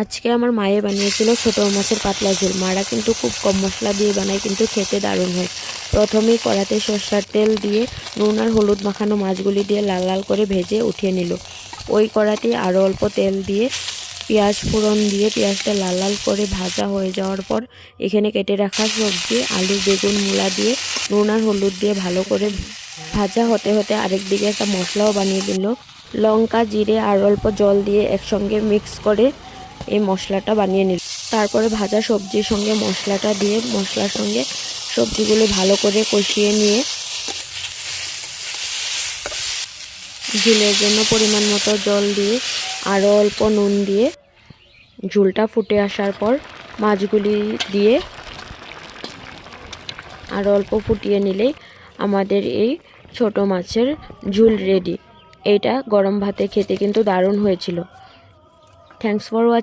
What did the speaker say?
আজকে আমার মায়ে বানিয়েছিল ছোট মাছের পাতলা ঝোল। মারা কিন্তু খুব কম মশলা দিয়ে বানায়, কিন্তু খেতে দারুণ হয়। প্রথমেই কড়াতে সরষের তেল দিয়ে নুন আর হলুদ মাখানো মাছগুলি দিয়ে লাল লাল করে ভেজে উঠিয়ে নিল। ওই কড়াতে আরও অল্প তেল দিয়ে পেঁয়াজ ফোড়ন দিয়ে পেঁয়াজটা লাল লাল করে ভাজা হয়ে যাওয়ার পর এখানে কেটে রাখা সবজি আলু বেগুন মূলা দিয়ে নুন আর হলুদ দিয়ে ভালো করে ভাজা হতে হতে আরেক দিকে একটা মশলাও বানিয়ে দিল। লঙ্কা জিরে আর অল্প জল দিয়ে একসঙ্গে মিক্স করে এই মশলাটা বানিয়ে নিল। তারপরে ভাজা সবজির সঙ্গে মশলাটা দিয়ে মশলার সঙ্গে সবজিগুলো ভালো করে কষিয়ে নিয়ে ঝোলের জন্য পরিমাণ মতো জল দিয়ে আরও অল্প নুন দিয়ে ঝোলটা ফুটে আসার পর মাছগুলি দিয়ে আরও অল্প ফুটিয়ে নিলেই আমাদের এই ছোট মাছের ঝোল রেডি। এটা গরম ভাতে খেতে কিন্তু দারুণ হয়েছিল। Thanks for watching.